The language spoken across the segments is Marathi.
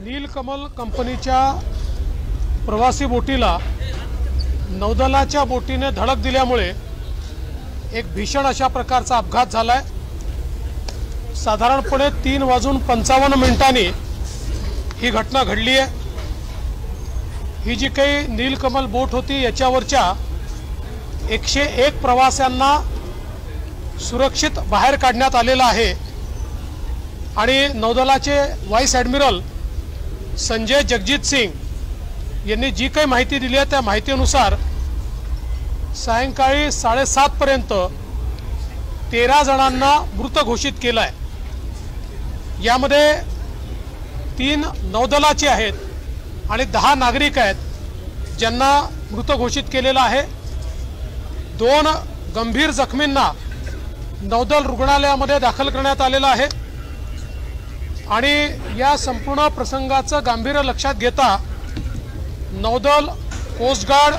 नीलकमल कंपनीच्या प्रवासी बोटीला नौदलाच्या बोटीने धडक दिल्यामुळे एक भीषण अशा प्रकारचा अपघात झालाय। साधारणपणे 3:55 ही घटना घडली आहे। ही जी काही नीलकमल बोट होती याच्यावरच्या 101 प्रवाशांना सुरक्षित बाहेर काढण्यात आलेला आहे आणि नौदलाचे व्हाइस ॲडमिरल संजय जगजीत सिंग यांनी जी काही माहिती दिली आहे त्या माहितीनुसार सायंकाळी 7:30 पर्यंत 13 जणांना मृत घोषित केलं आहे। यामध्ये 3 नौदलाचे आहेत आणि 10 नागरिक आहेत ज्यांना मृत घोषित केलेलं आहे। 2 गंभीर जखमींना नौदल रुग्णालयामध्ये दाखल करण्यात आलेलं आहे आणि या संपूर्ण प्रसंगाचं गांभीर्य लक्षात घेता नौदल, कोस्ट गार्ड,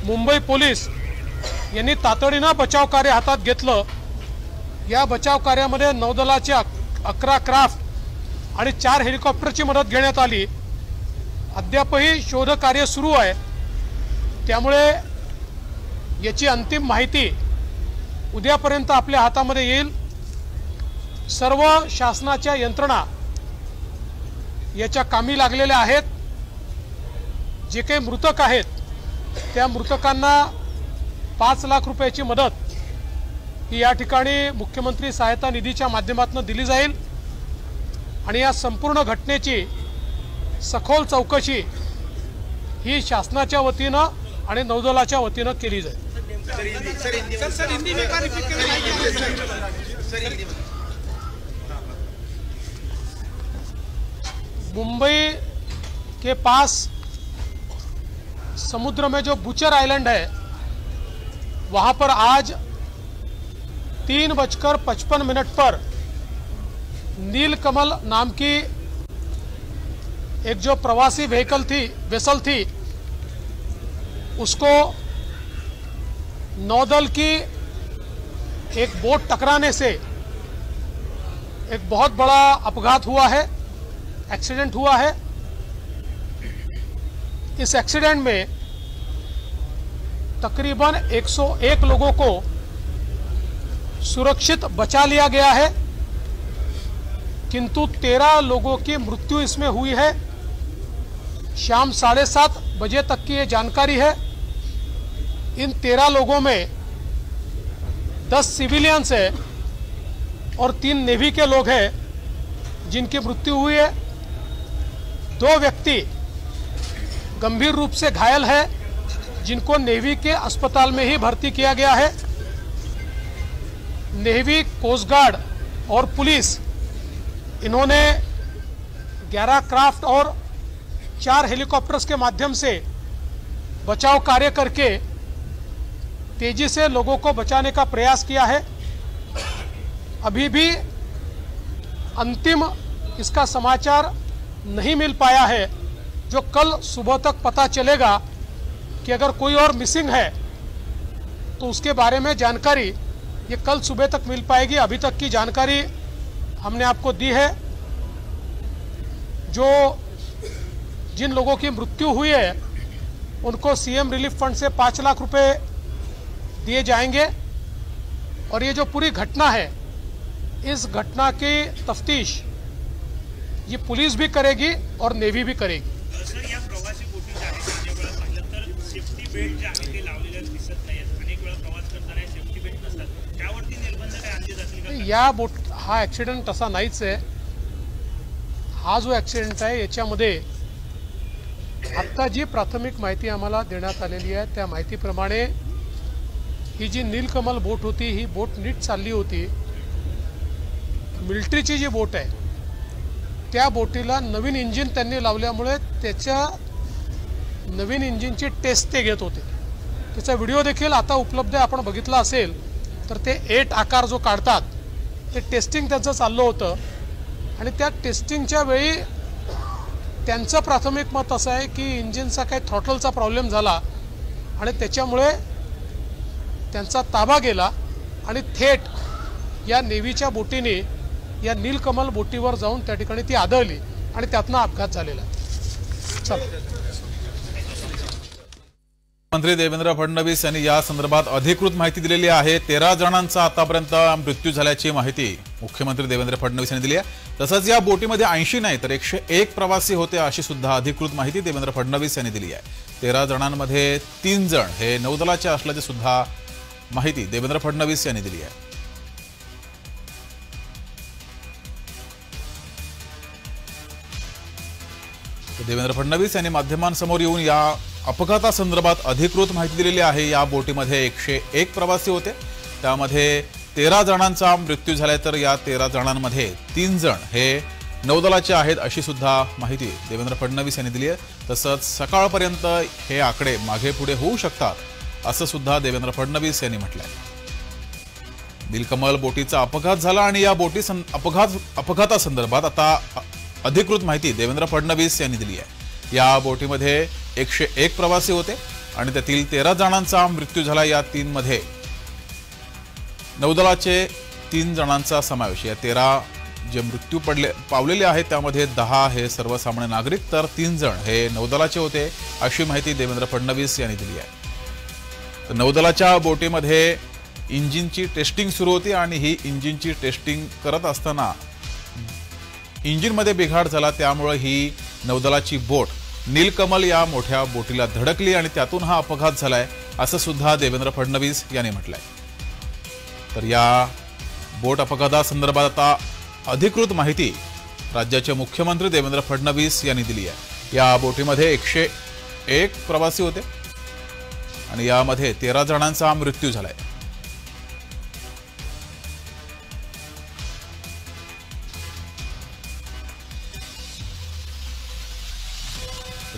मुंबई पोलीस यांनी तातडीनं बचाव कार्य हातात घेतलं। या बचाव कार्यामध्ये नौदलाच्या 11 क्राफ्ट आणि 4 हेलिकॉप्टरची मदत घेण्यात आली। अद्यापही शोध कार्य सुरू आहे, त्यामुळे याची अंतिम माहिती उद्यापर्यंत आपल्या हातामध्ये येईल। सर्व शासनाच्या यंत्रणा याच्या कामी लागलेल्या आहेत। जे काही मृतक आहेत त्या मृतकांना 5 लाख रुपयाची मदत ही या ठिकाणी मुख्यमंत्री सहायता निधीच्या माध्यमातून दिली जाईल आणि या संपूर्ण घटनेची सखोल चौकशी ही शासनाच्या वतीनं आणि नौदलाच्या वतीनं केली जाईल। मुंबई के पास समुद्र में जो बुचर आइलैंड है वहां पर आज 3:55 पर नीलकमल नाम की एक जो प्रवासी वेसल थी उसको नौदल की एक बोट टकराने से एक बहुत बड़ा अपघात हुआ है, एक्सीडेंट हुआ है। इस एक्सीडेंट में तकरीबन 101 लोगों को सुरक्षित बचा लिया गया है, किंतु 13 लोगों की मृत्यु इसमें हुई है। शाम 7:30 बजे तक की ये जानकारी है। इन 13 लोगों में 10 सिविलियंस है और 3 नेवी के लोग हैं जिनकी मृत्यु हुई है। 2 व्यक्ति गंभीर रूप से घायल है जिनको नेवी के अस्पताल में ही भर्ती किया गया है। नेवी, कोस्ट गार्ड और पुलिस इन्होंने 11 क्राफ्ट और 4 हेलीकॉप्टर्स के माध्यम से बचाव कार्य करके तेजी से लोगों को बचाने का प्रयास किया है। अभी भी अंतिम इसका समाचार नहीं मिल पाया है, जो कल सुबह तक पता चलेगा कि अगर कोई और मिसिंग है तो उसके बारे में जानकारी ये कल सुबह तक मिल पाएगी। अभी तक की जानकारी हमने आपको दी है। जो जिन लोगों की मृत्यु हुई है उनको सीएम रिलीफ फंड से 5 लाख रुपए दिए जाएंगे और ये जो पूरी घटना है इस घटना की तफ्तीश ये पुलिस भी करेगी और नेवी भी करेगी। या बोट हा ॲक्सिडेंट असा नाहीच आहे। हा जो ॲक्सिडेंट आहे याच्यामध्ये आत्ता जी प्राथमिक माहिती आम्हाला देण्यात आलेली आहे त्या माहितीप्रमाणे ही जी नीलकमल बोट होती ही बोट नीट चालली होती। मिलिटरीची जी बोट आहे त्या बोटीला नवीन इंजिन त्यांनी लावल्यामुळे त्याच्या नवीन इंजिनची टेस्ट ते घेत होते। त्याचा व्हिडिओ देखील आता उपलब्ध आहे, आपण बघितला असेल तर ते 8 आकार जो काढतात ते टेस्टिंग त्यांचं चाललं होतं आणि त्या टेस्टिंगच्या वेळी त्यांचं प्राथमिक मत असं आहे की इंजिनचा काही थ्रॉटलचा प्रॉब्लेम झाला आणि त्याच्यामुळे त्यांचा ताबा गेला आणि थेट या नेव्हीच्या बोटीने या नीलकमल बोटीवर जाऊन त्या ठिकाणी ती आदळली आणि त्यातनं अपघात झालेला आहे। मंत्री देवेंद्र फडणवीस यांनी या संदर्भात अधिकृत माहिती दिलेली आहे। 13 जणांचा आतापर्यंत मृत्यू झाल्याची माहिती मुख्यमंत्री देवेंद्र फडणवीस यांनी दिली आहे। तसंच या बोटीमध्ये 80 नाही तर 101 प्रवासी होते अशी सुद्धा अधिकृत माहिती देवेंद्र फडणवीस यांनी दिली आहे। 13 जणांमध्ये 3 जण हे नौदलाचे असल्याची सुद्धा माहिती देवेंद्र फडणवीस यांनी दिली आहे। देवेंद्र फडणवीस यांनी माध्यमांसमोर येऊन या अपघातासंदर्भात अधिकृत माहिती दिलेली आहे। या बोटीमध्ये 101 प्रवासी होते, त्यामध्ये 13 जणांचा मृत्यू झालाय, तर या 13 जणांमध्ये 3 जण हे नौदलाचे आहेत अशी सुद्धा माहिती देवेंद्र फडणवीस यांनी दिली आहे। तसंच सकाळपर्यंत हे आकडे मागे पुढे होऊ शकतात असं सुद्धा देवेंद्र फडणवीस यांनी म्हटलंय। नीलकमल बोटीचा अपघात झाला आणि या बोटी अपघातासंदर्भात आता अधिकृत माहिती देवेंद्र फडणवीस यांनी दिली आहे। या बोटीमध्ये 101 प्रवासी होते आणि त्यातील 13 जणांचा मृत्यू झाला। या 3 मध्ये नौदलाचे 3 जणांचा समावेश। या 13 जे मृत्यू पावलेले आहेत त्यामध्ये 10 हे सर्वसामान्य नागरिक तर 3 जण हे नौदलाचे होते अशी माहिती देवेंद्र फडणवीस यांनी दिली आहे। तर नौदलाच्या बोटीमध्ये इंजिनची टेस्टिंग सुरू होती आणि ही इंजिनची टेस्टिंग करत असताना इंजिनमध्ये बिघाड झाला, त्यामुळे ही नौदलाची बोट नीलकमल या मोठ्या बोटीला धडकली आणि त्यातून हा अपघात झालाय असं सुद्धा देवेंद्र फडणवीस यांनी म्हटलंय। तर या बोट अपघातासंदर्भात आता अधिकृत माहिती राज्याचे मुख्यमंत्री देवेंद्र फडणवीस यांनी दिली आहे। या बोटीमध्ये 101 प्रवासी होते आणि यामध्ये 13 जणांचा मृत्यू झालाय।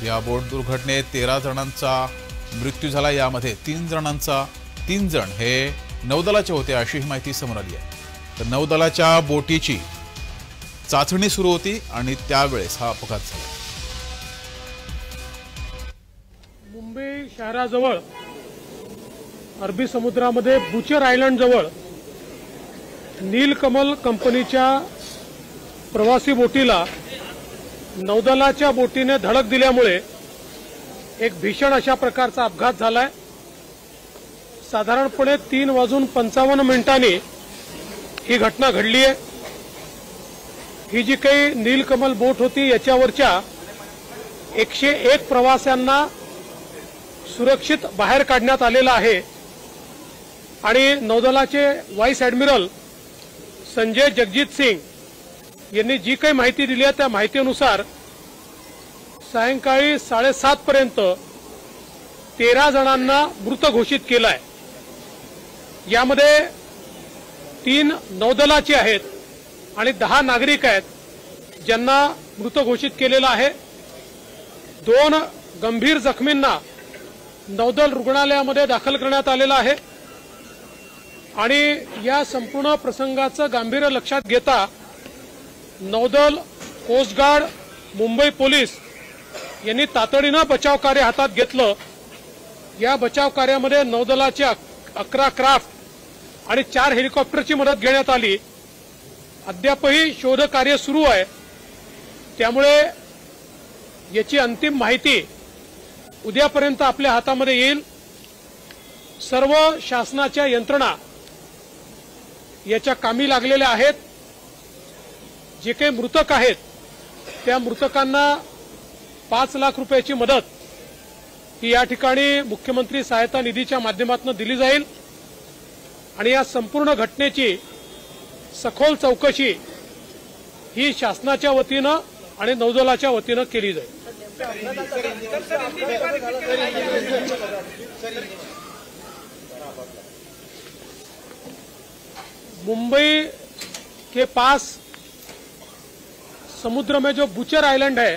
या बोट दुर्घटनेत 13 जणांचा मृत्यू झाला, यामध्ये 3 जण हे नौदलाचे होते अशी माहिती समोर आली आहे। तर नौदलाच्या बोटीची चाचणी सुरू होती आणि त्यावेळेस हा अपघात झाला। मुंबई शहराजवळ अरबी समुद्रामध्ये बुचर आयलंड जवळ नीलकमल कंपनीच्या प्रवासी बोटीला नौदलाच्या बोटीने धडक दिल्यामुळे एक भीषण अशा प्रकारचा अपघात झालाय। साधारणपणे 3:55 ही घटना घडली आहे। ही जी काही नीलकमल बोट होती याच्यावरच्या 101 प्रवाशांना सुरक्षित बाहेर काढण्यात आलेलं आहे आणि नौदलाचे व्हाईस ॲडमिरल संजय जगजीत सिंग यांनी जी काही माहिती दिली आहे त्या माहितीनुसार सायंकाळी 7:30 पर्यंत 13 जणांना मृत घोषित केलं आहे। यामध्ये 3 नौदलाचे आहेत आणि 10 नागरिक आहेत ज्यांना मृत घोषित केलेलं आहे। 2 गंभीर जखमींना नौदल रुग्णालयामध्ये दाखल करण्यात आलेलं आहे आणि या संपूर्ण प्रसंगाचं गांभीर्य लक्षात घेता नौदल, कोस्ट गार्ड, मुंबई पोलीस यांनी तातडीनं बचाव कार्य हातात घेतलं। या बचाव कार्यामध्ये नौदलाचे 11 क्राफ्ट आणि 4 हेलिकॉप्टरची मदत घेण्यात आली। अद्यापही शोध कार्य सुरू आहे, त्यामुळे याची अंतिम माहिती उद्यापर्यंत आपल्या हातामध्ये येईल। सर्व शासनाच्या यंत्रणा याच्या कामी लागलेल्या आहेत। जे काही मृतक आहेत त्या मृतकांना 5 लाख रुपयाची मदत ही या ठिकाणी मुख्यमंत्री सहायता निधीच्या माध्यमातून दिली जाईल आणि या संपूर्ण घटनेची सखोल चौकशी ही शासनाच्या वतीनं आणि नौदलाच्या वतीनं केली जाईल। मुंबई के पास समुद्र में जो बुचर आइलैंड है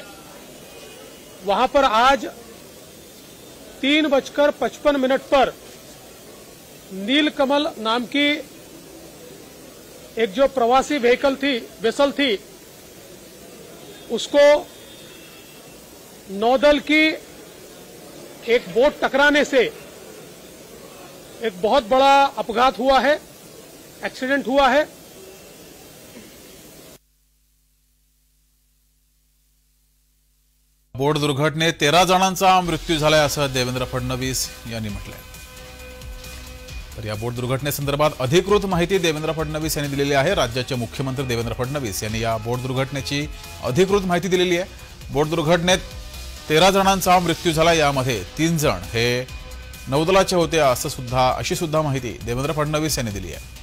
वहां पर आज 3:55 पर नीलकमल नाम की एक जो प्रवासी वेसल थी उसको नौदल की एक बोट टकराने से एक बहुत बड़ा अपघात हुआ है, एक्सीडेंट हुआ है। बोट दुर्घटनेत 13 जणांचा मृत्यू झालाय असं देवेंद्र फडणवीस यांनी म्हटलंय। तर या बोट दुर्घटनेसंदर्भात अधिकृत माहिती देवेंद्र फडणवीस यांनी दिलेली आहे। राज्याचे मुख्यमंत्री देवेंद्र फडणवीस यांनी या बोट दुर्घटनेची अधिकृत माहिती दिलेली आहे। बोट दुर्घटनेत 13 जणांचा मृत्यू झाला, यामध्ये 3 जण हे नौदलाचे होते अशी सुद्धा माहिती देवेंद्र फडणवीस यांनी दिली आहे।